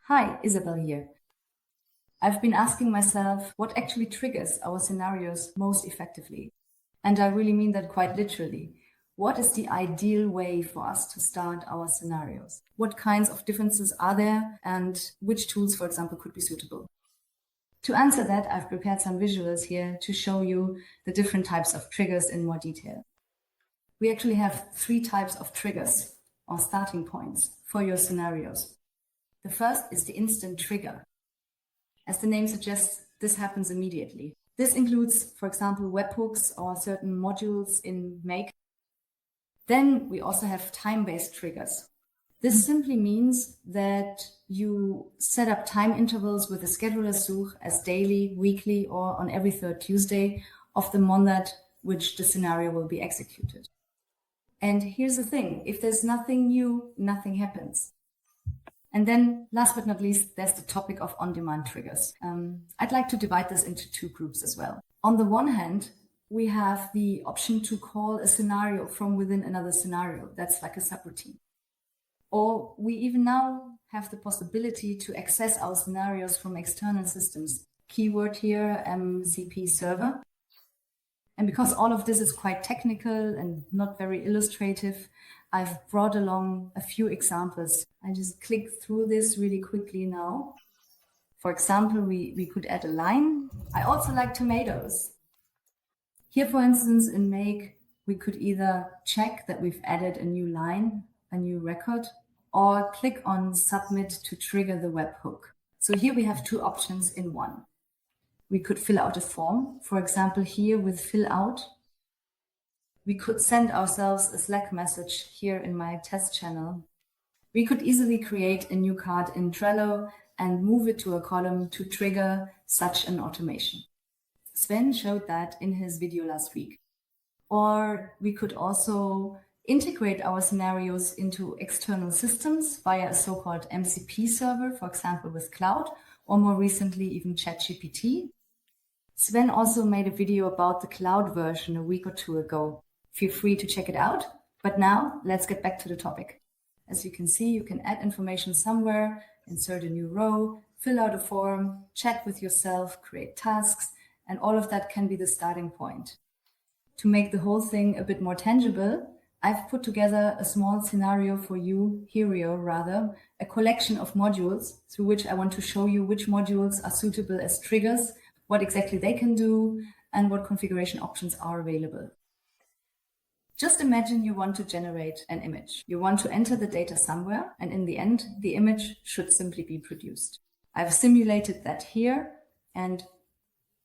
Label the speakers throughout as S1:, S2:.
S1: Hi, Isabel here. I've been asking myself what actually triggers our scenarios most effectively. And I really mean that quite literally. What is the ideal way for us to start our scenarios? What kinds of differences are there and which tools, for example, could be suitable? To answer that, I've prepared some visuals here to show you the different types of triggers in more detail. We actually have 3 types of triggers or starting points for your scenarios. The first is the instant trigger. As the name suggests, this happens immediately. This includes, for example, webhooks or certain modules in Make. Then we also have time-based triggers. This simply means that you set up time intervals with the scheduler Such as daily, weekly, or on every 3rd Tuesday of the month at which the scenario will be executed. And here's the thing, if there's nothing new, nothing happens. And then last but not least, there's the topic of on-demand triggers. I'd like to divide this into 2 groups as well. On the one hand, we have the option to call a scenario from within another scenario. That's like a subroutine. Or we even now have the possibility to access our scenarios from external systems. Keyword here, MCP server. And because all of this is quite technical and not very illustrative, I've brought along a few examples. I just click through this really quickly now. For example, we could add a line. I also like tomatoes. Here, for instance, in Make, we could either check that we've added a new line, a new record, or click on Submit to trigger the webhook. So here we have 2 options in one. We could fill out a form, for example, here with Fillout. We could send ourselves a Slack message here in my test channel. We could easily create a new card in Trello and move it to a column to trigger such an automation. Sven showed that in his video last week. Or we could also integrate our scenarios into external systems via a so-called MCP server, for example, with cloud, or more recently, even ChatGPT. Sven also made a video about the cloud version a week or 2 ago. Feel free to check it out. But now let's get back to the topic. As you can see, you can add information somewhere, insert a new row, fill out a form, chat with yourself, create tasks, and all of that can be the starting point. To make the whole thing a bit more tangible, I've put together a small scenario for you, a collection of modules through which I want to show you which modules are suitable as triggers, what exactly they can do, and what configuration options are available. Just imagine you want to generate an image. You want to enter the data somewhere, and in the end, the image should simply be produced. I've simulated that here, and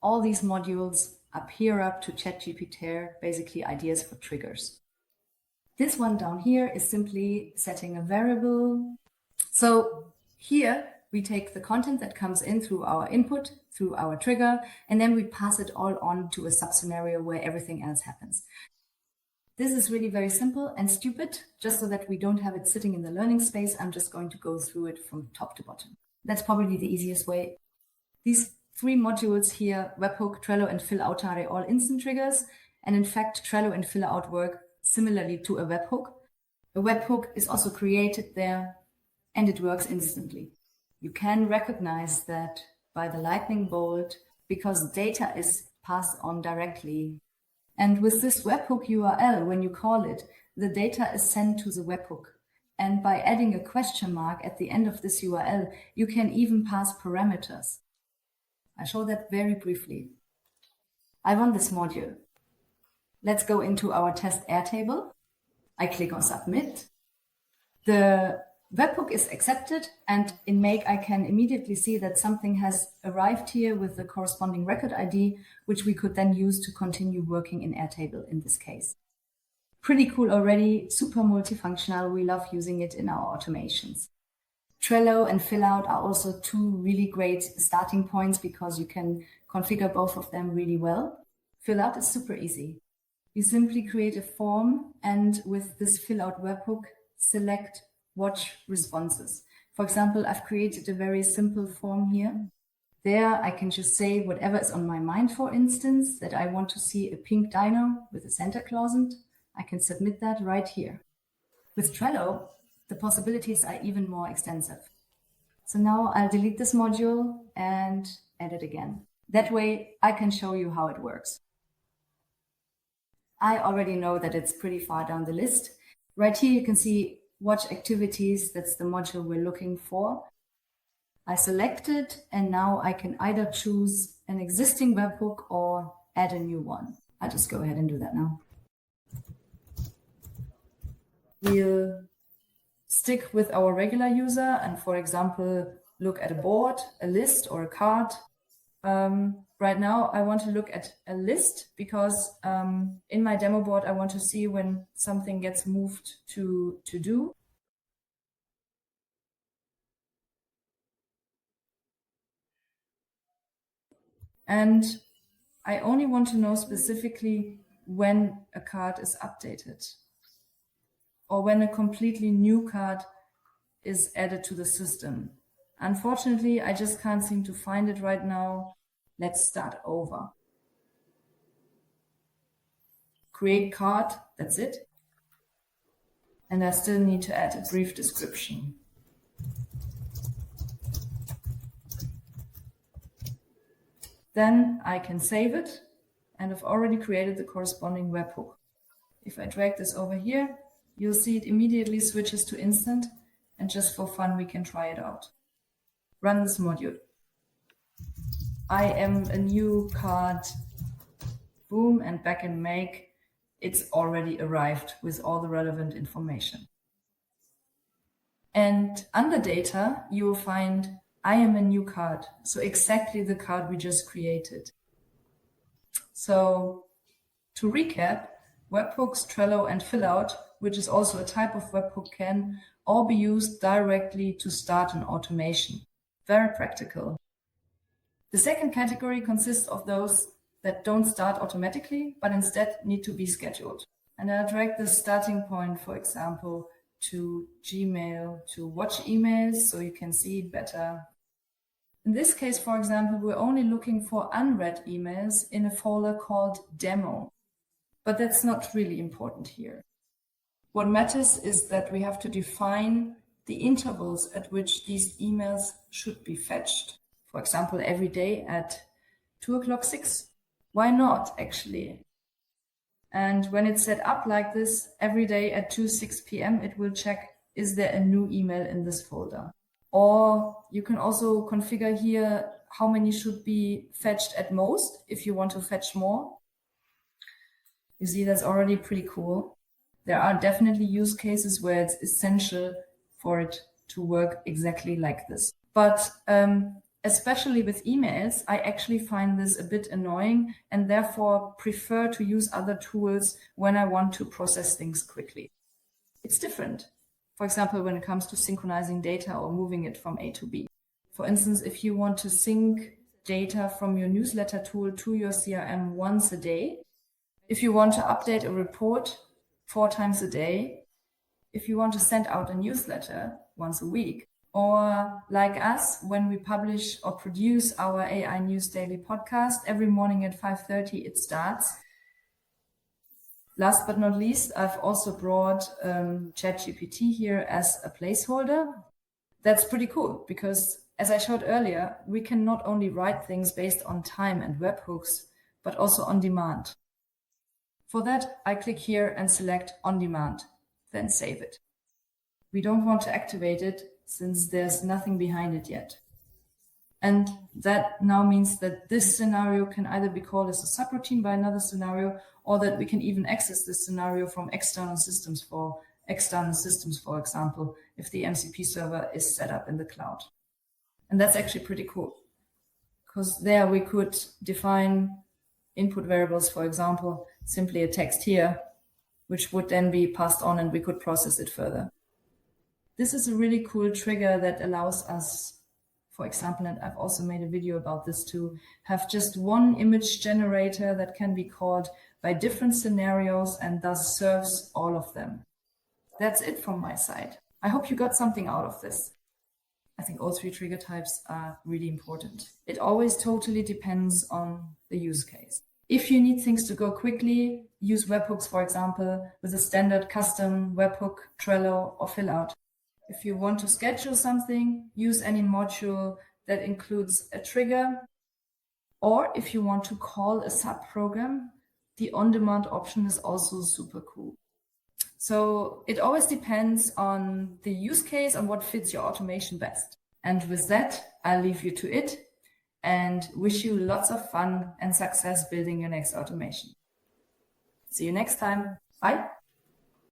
S1: all these modules appear up to ChatGPT, basically ideas for triggers. This one down here is simply setting a variable. So here we take the content that comes in through our input, through our trigger, and then we pass it all on to a subscenario where everything else happens. This is really very simple and stupid. Just so that we don't have it sitting in the learning space, I'm just going to go through it from top to bottom. That's probably the easiest way. These 3 modules here, Webhook, Trello, and Fillout, are all instant triggers. And in fact, Trello and Fillout work similarly to a webhook. A webhook is also created there, and it works instantly. You can recognize that by the lightning bolt because data is passed on directly. And with this webhook URL, when you call it, the data is sent to the webhook. And by adding a question mark at the end of this URL, you can even pass parameters. I show that very briefly. I run this module. Let's go into our test Airtable. I click on Submit. The webhook is accepted, and in Make, I can immediately see that something has arrived here with the corresponding record ID, which we could then use to continue working in Airtable in this case. Pretty cool already, super multifunctional. We love using it in our automations. Trello and Fillout are also 2 really great starting points because you can configure both of them really well. Fillout is super easy. You simply create a form, and with this Fillout webhook, select Watch Responses. For example, I've created a very simple form here. There, I can just say whatever is on my mind, for instance, that I want to see a pink dino with a Santa Claus. I can submit that right here. With Trello, the possibilities are even more extensive. So now I'll delete this module and add it again. That way I can show you how it works. I already know that it's pretty far down the list. Right here you can see watch activities, that's the module we're looking for. I select it and now I can either choose an existing webhook or add a new one. I'll just go ahead and do that now. We'll stick with our regular user and, for example, look at a board, a list, or a card. Right now, I want to look at a list because in my demo board, I want to see when something gets moved to do. And I only want to know specifically when a card is updated or when a completely new card is added to the system. Unfortunately, I just can't seem to find it right now. Let's start over. Create card, that's it. And I still need to add a brief description. Then I can save it, and I've already created the corresponding webhook. If I drag this over here, you'll see it immediately switches to instant, and just for fun, we can try it out. Run this module. I am a new card. Boom, and back in Make, it's already arrived with all the relevant information. And under data, you will find I am a new card. So exactly the card we just created. So to recap, Webhooks, Trello, and Fillout, which is also a type of webhook, can all be used directly to start an automation. Very practical. The second category consists of those that don't start automatically, but instead need to be scheduled. And I'll drag the starting point, for example, to Gmail to watch emails so you can see it better. In this case, for example, we're only looking for unread emails in a folder called demo, but that's not really important here. What matters is that we have to define the intervals at which these emails should be fetched. For example, every day at 2:06. Why not, actually? And when it's set up like this, every day at 2:06 p.m., it will check, is there a new email in this folder? Or you can also configure here how many should be fetched at most if you want to fetch more. You see, that's already pretty cool. There are definitely use cases where it's essential for it to work exactly like this. But especially with emails, I actually find this a bit annoying and therefore prefer to use other tools when I want to process things quickly. It's different. For example, when it comes to synchronizing data or moving it from A to B. For instance, if you want to sync data from your newsletter tool to your CRM once a day, if you want to update a report 4 times a day, if you want to send out a newsletter once a week, or like us, when we publish or produce our AI News Daily podcast, every morning at 5:30 it starts. Last but not least, I've also brought ChatGPT here as a placeholder. That's pretty cool because, as I showed earlier, we can not only write things based on time and webhooks, but also on demand. For that, I click here and select on demand, then save it. We don't want to activate it since there's nothing behind it yet. And that now means that this scenario can either be called as a subroutine by another scenario, or that we can even access this scenario from external systems, for example, if the MCP server is set up in the cloud. And that's actually pretty cool, because there we could define input variables, for example, simply a text here, which would then be passed on and we could process it further. This is a really cool trigger that allows us, for example, and I've also made a video about this too, have just one image generator that can be called by different scenarios and thus serves all of them. That's it from my side. I hope you got something out of this. I think all 3 trigger types are really important. It always totally depends on the use case. If you need things to go quickly, use webhooks, for example, with a standard custom webhook, Trello, or Fillout. If you want to schedule something, use any module that includes a trigger. Or if you want to call a subprogram, the on-demand option is also super cool. So it always depends on the use case and what fits your automation best. And with that, I'll leave you to it and wish you lots of fun and success building your next automation. See you next time. Bye.